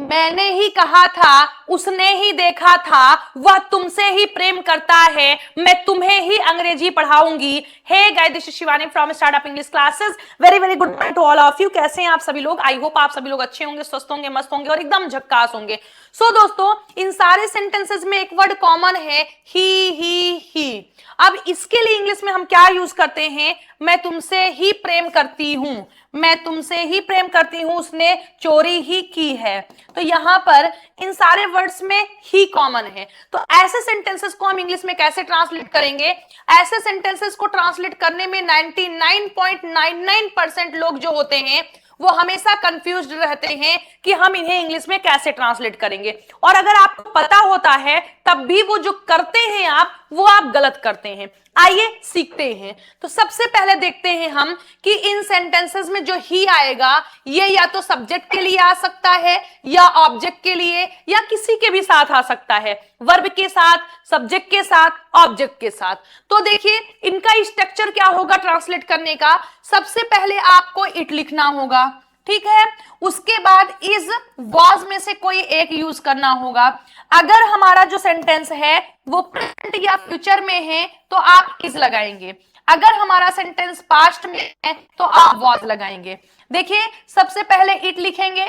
मैंने ही कहा था, उसने ही देखा था, वह तुमसे ही प्रेम करता है, मैं तुम्हें ही अंग्रेजी पढ़ाऊंगी। Hey guys, this is Shivani from startup English classes. Very very good morning to all of you. कैसे हैं आप सभी लोग? आई होप आप सभी लोग अच्छे होंगे, स्वस्थ होंगे, मस्त होंगे और एकदम झक्कास होंगे। सो दोस्तों, इन सारे सेंटेंसेस में एक वर्ड कॉमन है, ही। अब इसके लिए इंग्लिश में हम क्या यूज करते हैं? मैं तुमसे ही प्रेम करती हूं, मैं तुमसे ही प्रेम करती हूं, उसने चोरी ही की है। तो यहां पर इन सारे वर्ड्स में ही कॉमन है। तो ऐसे सेंटेंसेस को हम इंग्लिश में कैसे ट्रांसलेट करेंगे? ऐसे सेंटेंसेस को ट्रांसलेट करने में 99.99% लोग जो होते हैं वो हमेशा कंफ्यूज्ड रहते हैं कि हम इन्हें इंग्लिश में कैसे ट्रांसलेट करेंगे। और अगर आपको पता होता है तब भी वो जो करते हैं वो आप गलत करते हैं। आइए सीखते हैं। तो सबसे पहले देखते हैं हम कि इन सेंटेंसेस में जो ही आएगा ये या तो सब्जेक्ट के लिए आ सकता है, या ऑब्जेक्ट के लिए, या किसी के भी साथ आ सकता है। वर्ब के साथ, सब्जेक्ट के साथ, ऑब्जेक्ट के साथ। तो देखिए इनका स्ट्रक्चर क्या होगा ट्रांसलेट करने का। सबसे पहले आपको इट लिखना होगा, ठीक है। उसके बाद इज, वॉज में से कोई एक यूज करना होगा। अगर हमारा जो सेंटेंस है वो प्रेजेंट या फ्यूचर में है तो आप इज लगाएंगे। अगर हमारा सेंटेंस पास्ट में है तो आप वॉज लगाएंगे। देखिए सबसे पहले इट लिखेंगे,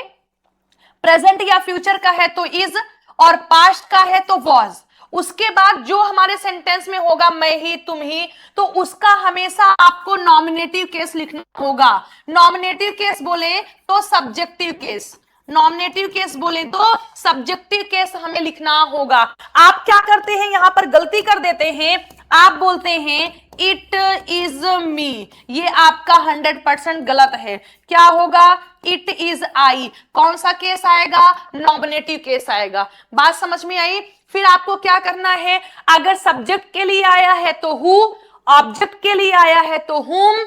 प्रेजेंट या फ्यूचर का है तो इज, और पास्ट का है तो वॉज। उसके बाद जो हमारे सेंटेंस में होगा मैं ही, तुम ही, तो उसका हमेशा आपको नॉमिनेटिव केस लिखना होगा। नॉमिनेटिव केस बोले तो सब्जेक्टिव केस, नॉमिनेटिव केस बोले तो सब्जेक्टिव केस हमें लिखना होगा। आप क्या करते हैं, यहां पर गलती कर देते हैं, आप बोलते हैं इट इज मी। ये आपका 100% गलत है। क्या होगा? It is I. कौन सा केस आएगा? नॉमिनेटिव केस आएगा। बात समझ में आई? फिर आपको क्या करना है, अगर सब्जेक्ट के लिए आया है तो हु, ऑब्जेक्ट के लिए आया है तो हुम,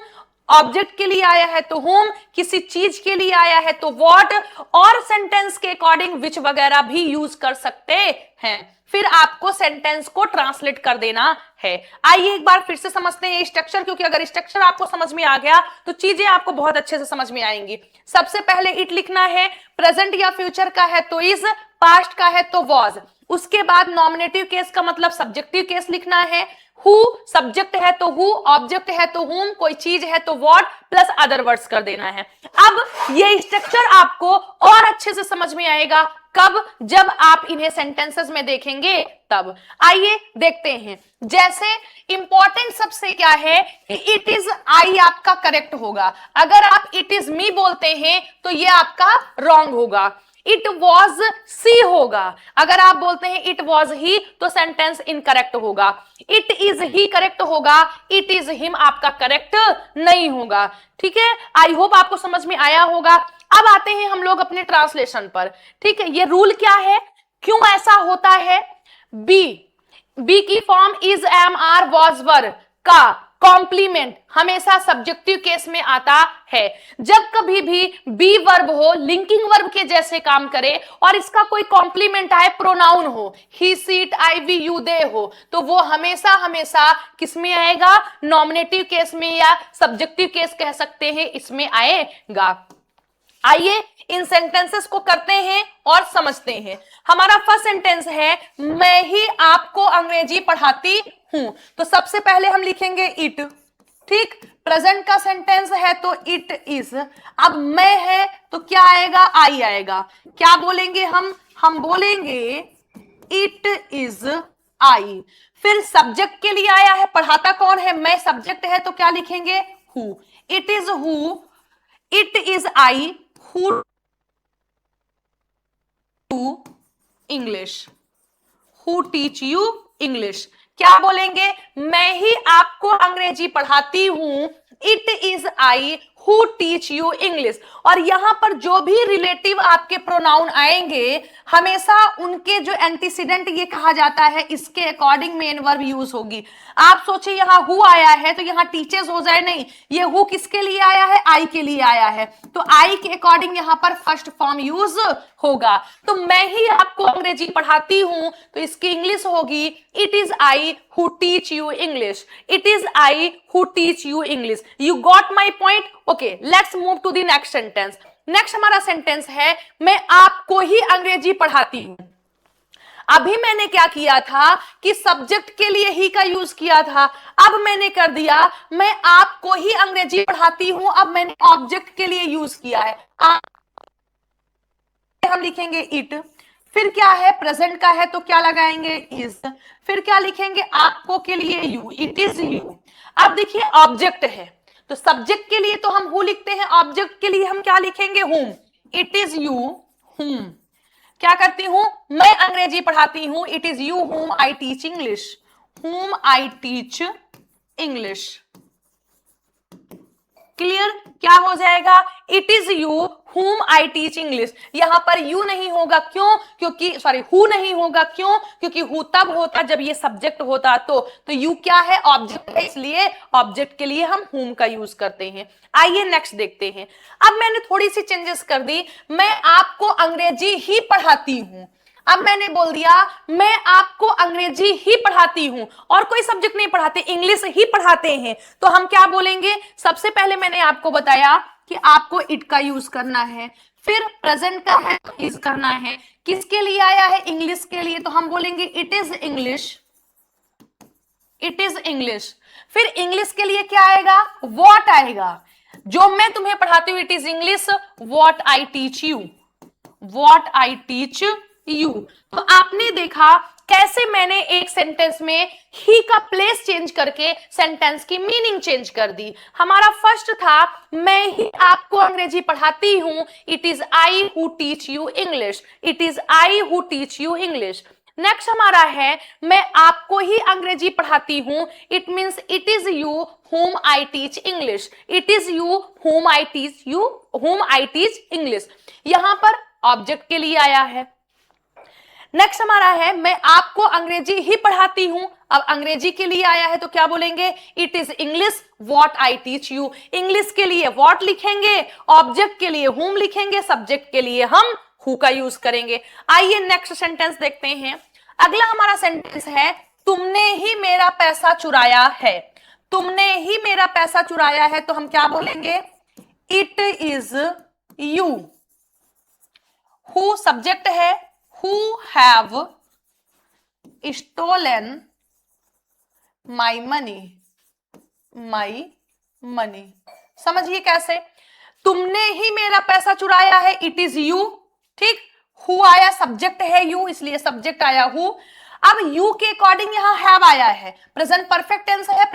ऑब्जेक्ट के लिए आया है तो हुम, किसी चीज के लिए आया है तो व्हाट, और सेंटेंस के अकॉर्डिंग विच वगैरह भी यूज कर सकते हैं। फिर आपको सेंटेंस को ट्रांसलेट कर देना है। आइए एक बार फिर से समझते हैं स्ट्रक्चर, क्योंकि अगर स्ट्रक्चर आपको समझ में आ गया तो चीजें आपको बहुत अच्छे से समझ में आएंगी। सबसे पहले इट लिखना है, प्रेजेंट या फ्यूचर का है तो इज, पास्ट का है तो वॉज। उसके बाद नॉमिनेटिव केस का मतलब सब्जेक्टिव केस लिखना है। हु सब्जेक्ट है तो हु, ऑब्जेक्ट है तो हुम, कोई चीज है तो व्हाट, प्लस अदर वर्ड्स कर देना है। अब ये स्ट्रक्चर आपको और अच्छे से समझ में आएगा कब? जब आप इन्हें सेंटेंसेस में देखेंगे तब। आइए देखते हैं। जैसे इंपॉर्टेंट सबसे क्या है, इट इज आई आपका करेक्ट होगा। अगर आप इट इज मी बोलते हैं तो ये आपका रॉन्ग होगा। इट वॉज सी होगा। अगर आप बोलते हैं इट वॉज ही तो सेंटेंस इनकरेक्ट होगा। इट इज ही करेक्ट होगा, इट इज हिम आपका करेक्ट नहीं होगा। ठीक है, आई होप आपको समझ में आया होगा। अब आते हैं हम लोग अपने ट्रांसलेशन पर। ठीक है, ये रूल क्या है, क्यों ऐसा होता है? बी की form is, am, are, was, were का कॉम्प्लीमेंट हमेशा सब्जेक्टिव केस में आता है। जब कभी भी बी वर्ब हो, लिंकिंग वर्ब के जैसे काम करे और इसका कोई कॉम्प्लीमेंट आए, प्रोनाउन हो, ही, सी, इट, आई, वी, यू, दे हो, तो वो हमेशा हमेशा किस में आएगा? नॉमिनेटिव केस में, या सब्जेक्टिव केस कह सकते हैं, इसमें आएगा। आइए इन सेंटेंसेस को करते हैं और समझते हैं। हमारा फर्स्ट सेंटेंस है, मैं ही आपको अंग्रेजी पढ़ाती हूं। तो सबसे पहले हम लिखेंगे इट। ठीक, प्रेजेंट का सेंटेंस है तो इट इज। अब मैं है तो क्या आएगा? आई आएगा। क्या बोलेंगे हम बोलेंगे इट इज आई। फिर सब्जेक्ट के लिए आया है, पढ़ाता कौन है? मैं। सब्जेक्ट है तो क्या लिखेंगे? Who. It is who, it is I, who to English, who teach you English। क्या बोलेंगे? मैं ही आपको अंग्रेजी पढ़ाती हूं, it is I who teach you English. और यहां पर जो भी रिलेटिव आपके प्रोनाउन आएंगे हमेशा उनके जो एंटीसीडेंट ये कहा जाता है इसके अकॉर्डिंग मेन वर्ब यूज होगी। आप सोचिए यहां हु आया है तो यहां टीचर्स हो जाए, नहीं, ये हु किसके लिए आया है? आई के लिए आया है, तो आई के अकॉर्डिंग यहां पर फर्स्ट फॉर्म यूज होगा। तो मैं ही आपको अंग्रेजी पढ़ाती हूं तो इसकी इंग्लिश होगी it is I who teach you English, it is I who teach you English. You got my point? Okay, let's move to the next sentence. Next हमारा सेंटेंस है मैं आपको ही अंग्रेजी पढ़ाती हूं। अभी मैंने क्या किया था कि सब्जेक्ट के लिए ही का यूज किया था, अब मैंने कर दिया मैं आपको ही अंग्रेजी पढ़ाती हूं, अब मैंने ऑब्जेक्ट के लिए यूज किया है। हम लिखेंगे इट, फिर क्या है प्रेजेंट का है तो क्या लगाएंगे इज, फिर क्या लिखेंगे आपको के लिए यू, इट इज यू। अब देखिए ऑब्जेक्ट है तो सब्जेक्ट के लिए तो हम हु लिखते हैं, ऑब्जेक्ट के लिए हम क्या लिखेंगे हुम, इट इज यू हुम क्या करती हूं मैं अंग्रेजी पढ़ाती हूं, इट इज यू हुम आई टीच इंग्लिश, हुम आई टीच इंग्लिश। क्लियर, क्या हो जाएगा इट इज यू हुम आई टीच इंग्लिश। यहां पर यू नहीं होगा क्यों, क्योंकि सॉरी हु नहीं होगा क्यों, क्योंकि हु तब होता जब ये सब्जेक्ट होता तो यू क्या है ऑब्जेक्ट है, इसलिए ऑब्जेक्ट के लिए हम हुम का यूज करते हैं। आइए नेक्स्ट देखते हैं। अब मैंने थोड़ी सी चेंजेस कर दी, मैं आपको अंग्रेजी ही पढ़ाती हूं। अब मैंने बोल दिया मैं आपको अंग्रेजी ही पढ़ाती हूं और कोई सब्जेक्ट नहीं पढ़ाते, इंग्लिश ही पढ़ाते हैं, तो हम क्या बोलेंगे, सबसे पहले मैंने आपको बताया कि आपको इट का यूज करना है, फिर प्रेजेंट का है इज करना है, किसके लिए आया है इंग्लिश के लिए, तो हम बोलेंगे it is English, it is English. फिर इंग्लिश के लिए क्या आएगा व्हाट आएगा, जो मैं तुम्हें पढ़ाती हूं it is English what I teach you, what I teach you. तो आपने देखा कैसे मैंने एक सेंटेंस में ही का प्लेस चेंज करके सेंटेंस की मीनिंग चेंज कर दी। हमारा फर्स्ट था मैं ही आपको अंग्रेजी पढ़ाती हूं, it is I who teach you English, it is I who teach you English. Next हमारा है मैं आपको ही अंग्रेजी पढ़ाती हूं, it means it is you whom I teach English, it is you whom I teach you whom I teach English। यहां पर object के लिए आया है। नेक्स्ट हमारा है मैं आपको अंग्रेजी ही पढ़ाती हूं, अब अंग्रेजी के लिए आया है तो क्या बोलेंगे it is English what I teach you. English के लिए व्हाट लिखेंगे, ऑब्जेक्ट के लिए whom लिखेंगे, सब्जेक्ट के लिए हम who का यूज करेंगे। आइए नेक्स्ट सेंटेंस देखते हैं। अगला हमारा सेंटेंस है तुमने ही मेरा पैसा चुराया है, तुमने ही मेरा पैसा चुराया है, तो हम क्या बोलेंगे it is you. Who subject है, who have stolen my money, my money. समझिए कैसे, तुमने ही मेरा पैसा चुराया है इट इज यू, ठीक, हु आया सब्जेक्ट है यू इसलिए सब्जेक्ट आया हु। अब यू के अकॉर्डिंग यहां हैव आया है, प्रेजेंट परफेक्ट टेंस है,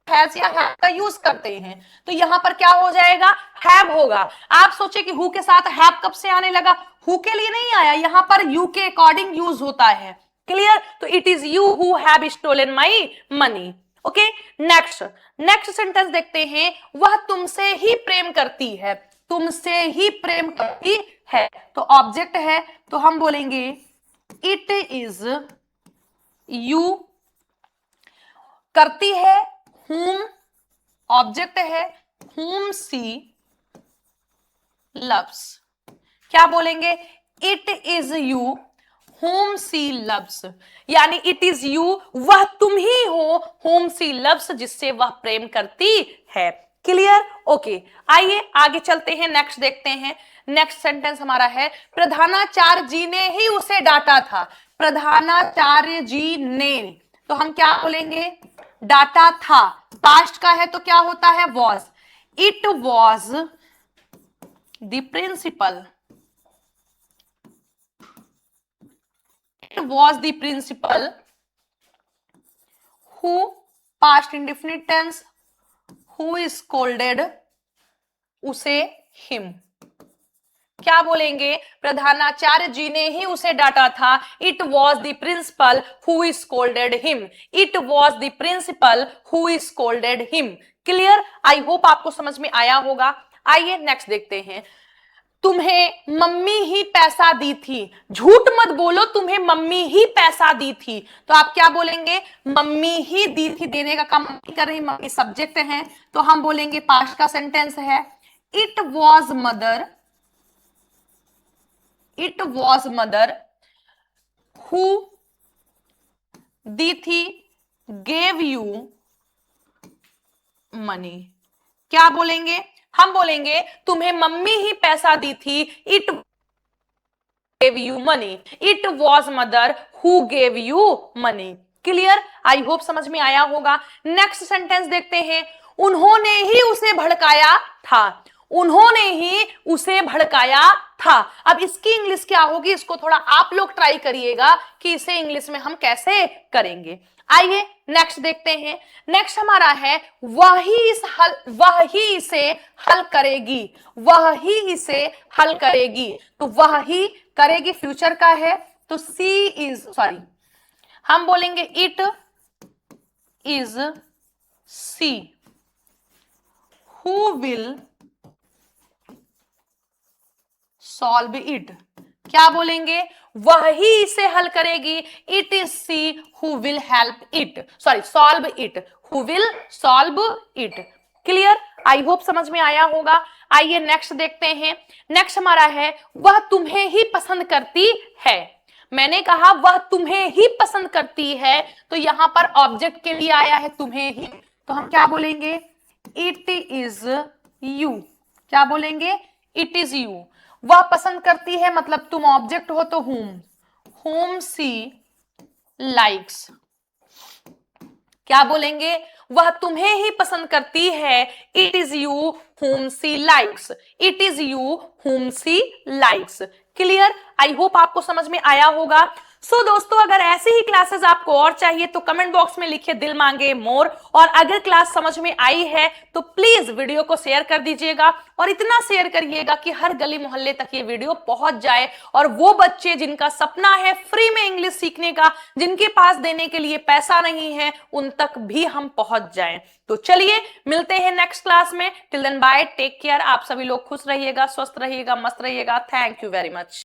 हैज या हैव का यूज करते हैं, तो यहां पर क्या हो जाएगा हैव होगा। आप सोचे कि हु के साथ हैव कब से आने लगा, हु के लिए नहीं आया, यहां पर यू के अकॉर्डिंग यूज होता है। क्लियर, तो it is you who have stolen my money. Okay, next sentence देखते हैं। वह तुमसे ही प्रेम करती है, तुमसे ही प्रेम करती है, तो ऑब्जेक्ट है तो हम बोलेंगे इट इज यू, करती है whom ऑब्जेक्ट है whom she loves, क्या बोलेंगे it is you whom she loves, यानी इट इज यू वह तुम ही हो whom she loves जिससे वह प्रेम करती है। क्लियर, ओके, आइए आगे चलते हैं, नेक्स्ट देखते हैं। नेक्स्ट सेंटेंस हमारा है प्रधानाचार्य जी ने ही उसे डांटा था, प्रधानाचार्य जी ने, तो हम क्या बोलेंगे डाटा था, पास्ट का है तो क्या होता है was, it was the principal, it was the principal who, past indefinite tense, who scolded उसे हिम, क्या बोलेंगे प्रधानाचार्य जी ने ही उसे डांटा था, it was the principal who scolded him, it was the principal who scolded him. Clear, I hope आपको समझ में आया होगा। आइए नेक्स्ट देखते हैं। तुम्हें मम्मी ही पैसा दी थी, झूठ मत बोलो तुम्हें मम्मी ही पैसा दी थी, तो आप क्या बोलेंगे मम्मी ही दी थी, देने का काम कर रही मम्मी सब्जेक्ट है, तो हम बोलेंगे पास्ट का सेंटेंस है it was mother, it was mother who दी थी गेव यू मनी, क्या बोलेंगे हम बोलेंगे तुम्हें मम्मी ही पैसा दी थी, it gave you money. It was mother who gave you money. Clear? I hope समझ में आया होगा। नेक्स्ट सेंटेंस देखते हैं। उन्होंने ही उसे भड़काया था, उन्होंने ही उसे भड़काया था। अब इसकी इंग्लिश क्या होगी, इसको थोड़ा आप लोग ट्राई करिएगा कि इसे इंग्लिश में हम कैसे करेंगे। आइए नेक्स्ट देखते हैं। नेक्स्ट हमारा है वह ही इसे हल करेगी, वह ही इसे हल करेगी। तो वह ही करेगी फ्यूचर का है, तो सी इज सॉरी हम बोलेंगे it is see who will solve it. क्या बोलेंगे, वह ही इसे हल करेगी, it is see who will help it, sorry solve it, who will solve it. Clear? I hope समझ में आया होगा। आइए नेक्स्ट देखते हैं। नेक्स्ट हमारा है वह तुम्हें ही पसंद करती है। मैंने कहा वह तुम्हें ही पसंद करती है, तो यहां पर ऑब्जेक्ट के लिए आया है तुम्हें ही, तो हम क्या बोलेंगे, इट इज यू। क्या बोलेंगे, इट इज यू। वह पसंद करती है मतलब तुम ऑब्जेक्ट हो, तो whom सी लाइक्स। क्या बोलेंगे, वह तुम्हें ही पसंद करती है, it is you whom she likes, it is you whom she likes. Clear? I hope आपको समझ में आया होगा। सो दोस्तों, अगर ऐसी ही क्लासेस आपको और चाहिए तो कमेंट बॉक्स में लिखिए दिल मांगे मोर। और अगर क्लास समझ में आई है तो प्लीज वीडियो को शेयर कर दीजिएगा, और इतना शेयर करिएगा कि हर गली मोहल्ले तक ये वीडियो पहुंच जाए, और वो बच्चे जिनका सपना है फ्री में इंग्लिश सीखने का, जिनके पास देने के लिए पैसा नहीं है, उन तक भी हम पहुंच जाएं। तो चलिए मिलते हैं नेक्स्ट क्लास में। Till then bye, take care. आप सभी लोग खुश रहिएगा, स्वस्थ रहिएगा, मस्त रहिएगा। Thank you very much.